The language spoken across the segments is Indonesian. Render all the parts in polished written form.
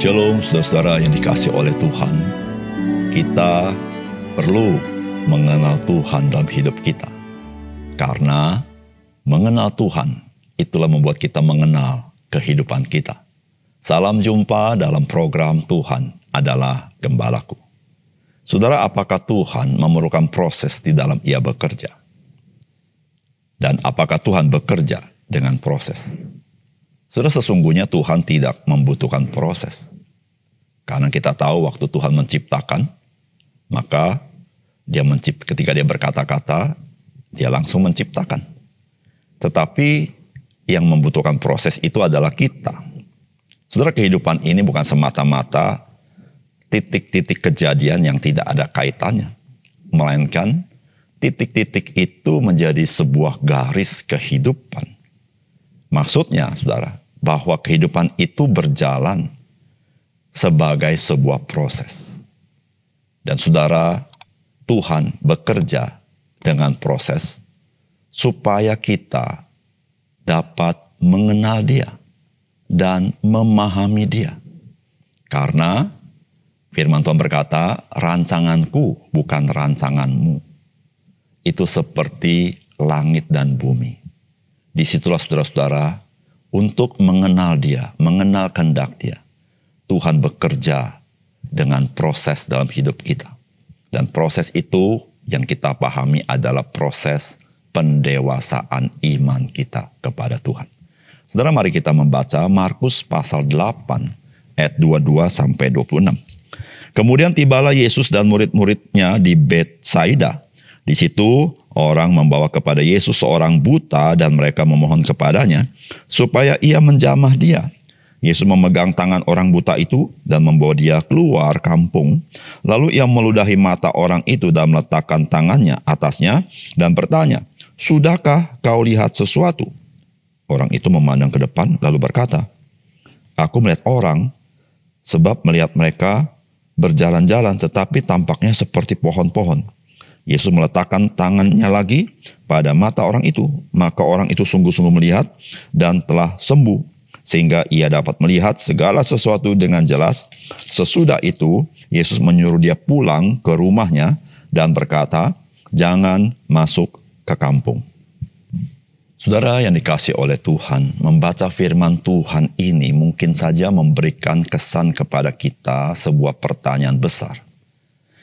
Shalom saudara-saudara yang dikasihi oleh Tuhan. Kita perlu mengenal Tuhan dalam hidup kita. Karena mengenal Tuhan itulah membuat kita mengenal kehidupan kita. Salam jumpa dalam program Tuhan adalah Gembalaku. Saudara, apakah Tuhan memerlukan proses di dalam Ia bekerja? Dan apakah Tuhan bekerja dengan proses? Saudara, sesungguhnya Tuhan tidak membutuhkan proses. Karena kita tahu waktu Tuhan menciptakan, maka ketika dia berkata-kata, dia langsung menciptakan. Tetapi yang membutuhkan proses itu adalah kita. Saudara, kehidupan ini bukan semata-mata titik-titik kejadian yang tidak ada kaitannya. Melainkan titik-titik itu menjadi sebuah garis kehidupan. Maksudnya, saudara, bahwa kehidupan itu berjalan sebagai sebuah proses. Dan saudara, Tuhan bekerja dengan proses supaya kita dapat mengenal Dia dan memahami Dia. Karena firman Tuhan berkata, rancanganku bukan rancanganmu. Itu seperti langit dan bumi. Disitulah saudara-saudara, untuk mengenal Dia, mengenal kehendak Dia, Tuhan bekerja dengan proses dalam hidup kita. Dan proses itu yang kita pahami adalah proses pendewasaan iman kita kepada Tuhan. Saudara, mari kita membaca Markus pasal 8 ayat 22 sampai 26. Kemudian tibalah Yesus dan murid-muridnya di Betsaida. Di situ orang membawa kepada Yesus seorang buta dan mereka memohon kepadanya supaya ia menjamah dia. Yesus memegang tangan orang buta itu dan membawa dia keluar kampung. Lalu ia meludahi mata orang itu dan meletakkan tangannya atasnya dan bertanya, "Sudahkah kau lihat sesuatu?" Orang itu memandang ke depan lalu berkata, "Aku melihat orang, sebab melihat mereka berjalan-jalan tetapi tampaknya seperti pohon-pohon." Yesus meletakkan tangannya lagi pada mata orang itu, maka orang itu sungguh-sungguh melihat dan telah sembuh, sehingga ia dapat melihat segala sesuatu dengan jelas. Sesudah itu, Yesus menyuruh dia pulang ke rumahnya dan berkata, "Jangan masuk ke kampung." Saudara yang dikasihi oleh Tuhan, membaca firman Tuhan ini mungkin saja memberikan kesan kepada kita sebuah pertanyaan besar.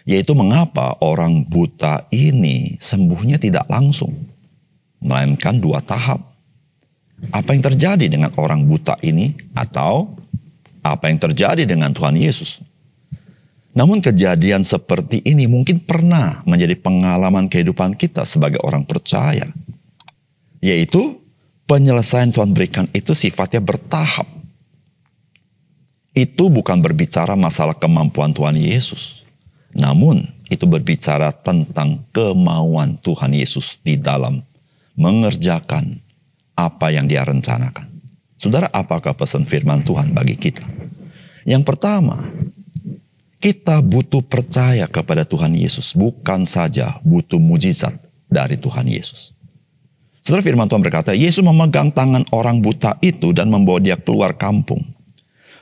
Yaitu mengapa orang buta ini sembuhnya tidak langsung, melainkan 2 tahap. Apa yang terjadi dengan orang buta ini atau apa yang terjadi dengan Tuhan Yesus? Namun kejadian seperti ini mungkin pernah menjadi pengalaman kehidupan kita sebagai orang percaya. Yaitu penyelesaian Tuhan berikan itu sifatnya bertahap. Itu bukan berbicara masalah kemampuan Tuhan Yesus. Namun itu berbicara tentang kemauan Tuhan Yesus di dalam mengerjakan apa yang Dia rencanakan. Saudara, apakah pesan firman Tuhan bagi kita? Yang pertama, kita butuh percaya kepada Tuhan Yesus, bukan saja butuh mujizat dari Tuhan Yesus. Saudara, firman Tuhan berkata, Yesus memegang tangan orang buta itu dan membawa dia keluar kampung.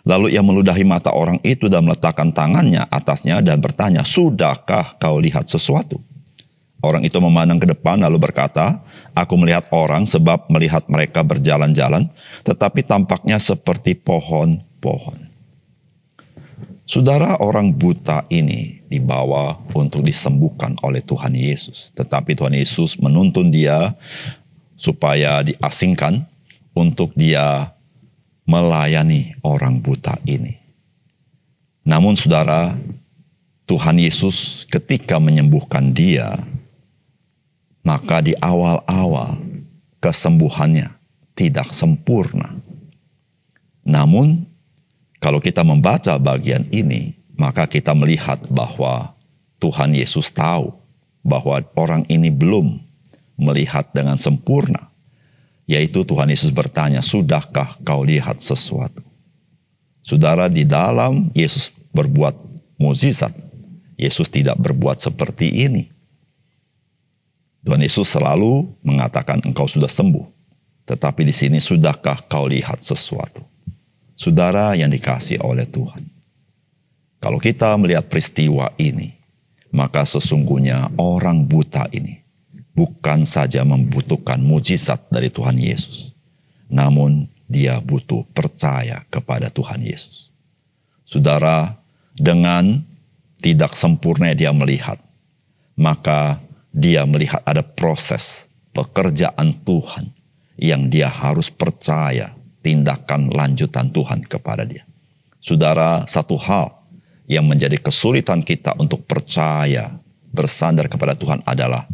Lalu ia meludahi mata orang itu dan meletakkan tangannya atasnya dan bertanya, "Sudahkah kau lihat sesuatu?" Orang itu memandang ke depan lalu berkata, "Aku melihat orang sebab melihat mereka berjalan-jalan, tetapi tampaknya seperti pohon-pohon." Saudara, orang buta ini dibawa untuk disembuhkan oleh Tuhan Yesus. Tetapi Tuhan Yesus menuntun dia supaya diasingkan untuk dia melayani orang buta ini. Namun saudara, Tuhan Yesus ketika menyembuhkan dia, maka di awal-awal kesembuhannya tidak sempurna. Namun kalau kita membaca bagian ini, maka kita melihat bahwa Tuhan Yesus tahu bahwa orang ini belum melihat dengan sempurna. Yaitu Tuhan Yesus bertanya, "Sudahkah kau lihat sesuatu?" Saudara, di dalam Yesus berbuat mukjizat, Yesus tidak berbuat seperti ini. Tuhan Yesus selalu mengatakan, "Engkau sudah sembuh." Tetapi di sini, "Sudahkah kau lihat sesuatu?" Saudara yang dikasihi oleh Tuhan, Kalau kita melihat peristiwa ini, maka sesungguhnya orang buta ini bukan saja membutuhkan mujizat dari Tuhan Yesus, namun dia butuh percaya kepada Tuhan Yesus. Saudara, dengan tidak sempurna dia melihat, maka dia melihat ada proses pekerjaan Tuhan yang dia harus percaya tindakan lanjutan Tuhan kepada dia. Saudara, satu hal yang menjadi kesulitan kita untuk percaya, bersandar kepada Tuhan adalah,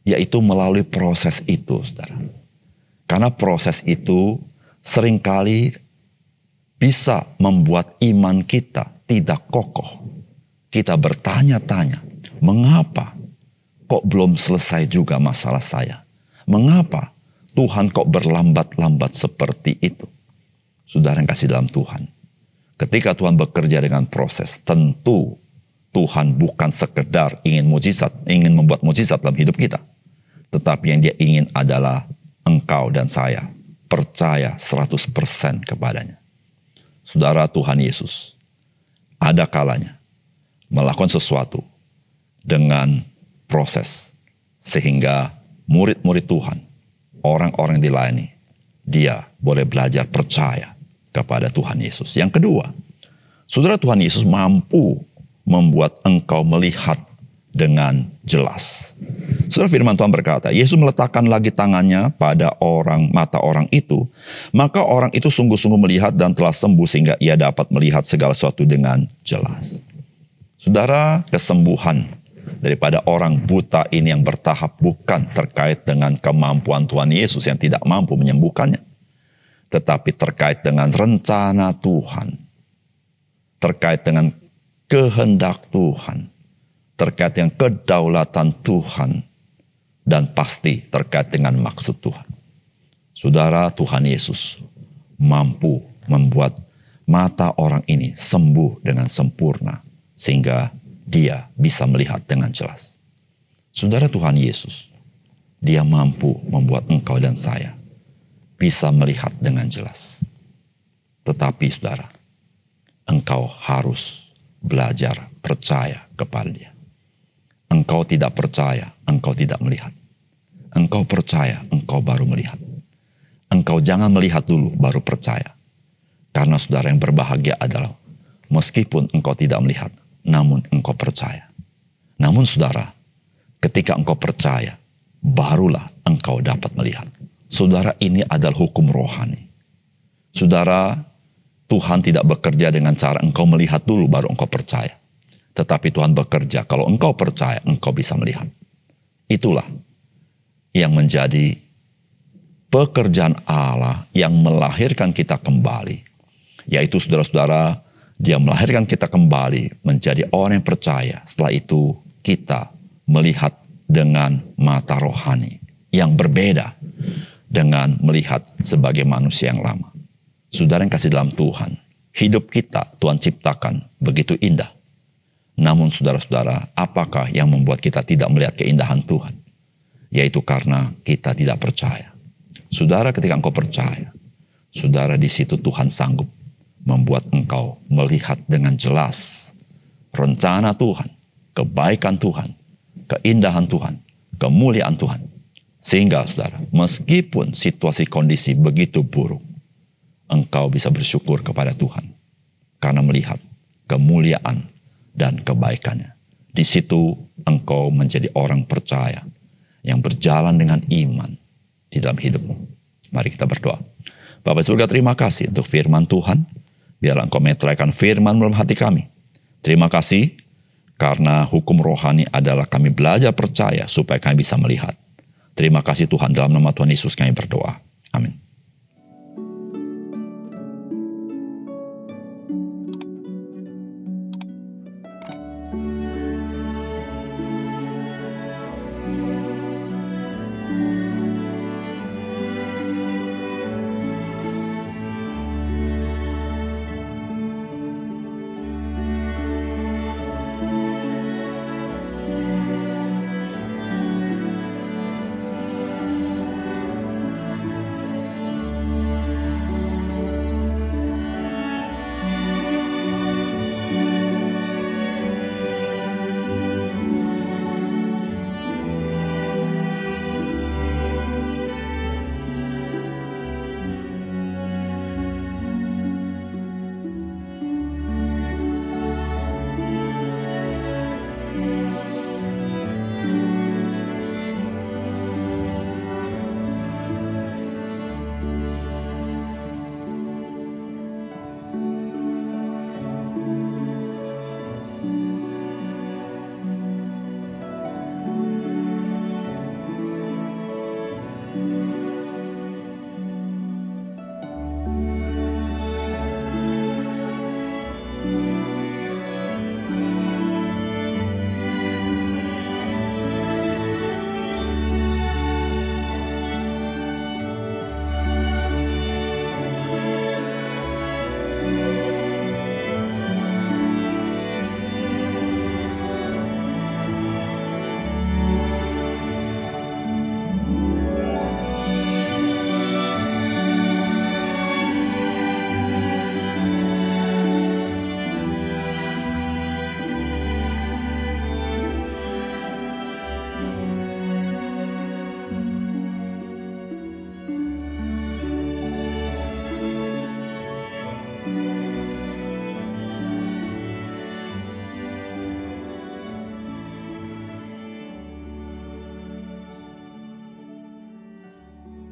yaitu melalui proses itu, saudara. Karena proses itu seringkali bisa membuat iman kita tidak kokoh. Kita bertanya-tanya, mengapa kok belum selesai juga masalah saya? Mengapa Tuhan kok berlambat-lambat seperti itu? Saudara yang kasih dalam Tuhan, ketika Tuhan bekerja dengan proses, tentu Tuhan bukan sekedar ingin membuat mujizat dalam hidup kita. Tetapi yang dia ingin adalah engkau dan saya percaya 100% kepadanya. Saudara, Tuhan Yesus ada kalanya melakukan sesuatu dengan proses, sehingga murid-murid Tuhan, orang-orang yang dilayani, dia boleh belajar percaya kepada Tuhan Yesus. Yang kedua, saudara, Tuhan Yesus mampu membuat engkau melihat dengan jelas. Saudara, firman Tuhan berkata, Yesus meletakkan lagi tangannya pada mata orang itu, maka orang itu sungguh-sungguh melihat dan telah sembuh sehingga ia dapat melihat segala sesuatu dengan jelas. Saudara, kesembuhan daripada orang buta ini yang bertahap bukan terkait dengan kemampuan Tuhan Yesus yang tidak mampu menyembuhkannya, tetapi terkait dengan rencana Tuhan, terkait dengan kehendak Tuhan, terkait dengan kedaulatan Tuhan, dan pasti terkait dengan maksud Tuhan. Saudara, Tuhan Yesus mampu membuat mata orang ini sembuh dengan sempurna, sehingga dia bisa melihat dengan jelas. Saudara, Tuhan Yesus, dia mampu membuat engkau dan saya bisa melihat dengan jelas. Tetapi saudara, engkau harus belajar percaya kepada dia. Engkau tidak percaya, engkau tidak melihat. Engkau percaya, engkau baru melihat. Engkau jangan melihat dulu, baru percaya. Karena saudara, yang berbahagia adalah meskipun engkau tidak melihat, namun engkau percaya. Namun saudara, ketika engkau percaya, barulah engkau dapat melihat. Saudara, ini adalah hukum rohani. Saudara, Tuhan tidak bekerja dengan cara engkau melihat dulu baru engkau percaya. Tetapi Tuhan bekerja, kalau engkau percaya, engkau bisa melihat. Itulah yang menjadi pekerjaan Allah yang melahirkan kita kembali. Yaitu saudara-saudara, dia melahirkan kita kembali menjadi orang yang percaya. Setelah itu kita melihat dengan mata rohani yang berbeda dengan melihat sebagai manusia yang lama. Saudara yang kasih dalam Tuhan, hidup kita Tuhan ciptakan begitu indah. Namun saudara-saudara, apakah yang membuat kita tidak melihat keindahan Tuhan? Yaitu karena kita tidak percaya. Saudara, ketika engkau percaya, saudara, di situ Tuhan sanggup membuat engkau melihat dengan jelas rencana Tuhan, kebaikan Tuhan, keindahan Tuhan, kemuliaan Tuhan. Sehingga saudara, meskipun situasi kondisi begitu buruk, engkau bisa bersyukur kepada Tuhan karena melihat kemuliaan dan kebaikannya. Di situ engkau menjadi orang percaya yang berjalan dengan iman di dalam hidupmu. Mari kita berdoa. Bapa surga, terima kasih untuk firman Tuhan. Biarlah engkau meteraikan firman dalam hati kami. Terima kasih karena hukum rohani adalah kami belajar percaya supaya kami bisa melihat. Terima kasih Tuhan, dalam nama Tuhan Yesus kami berdoa. Amin.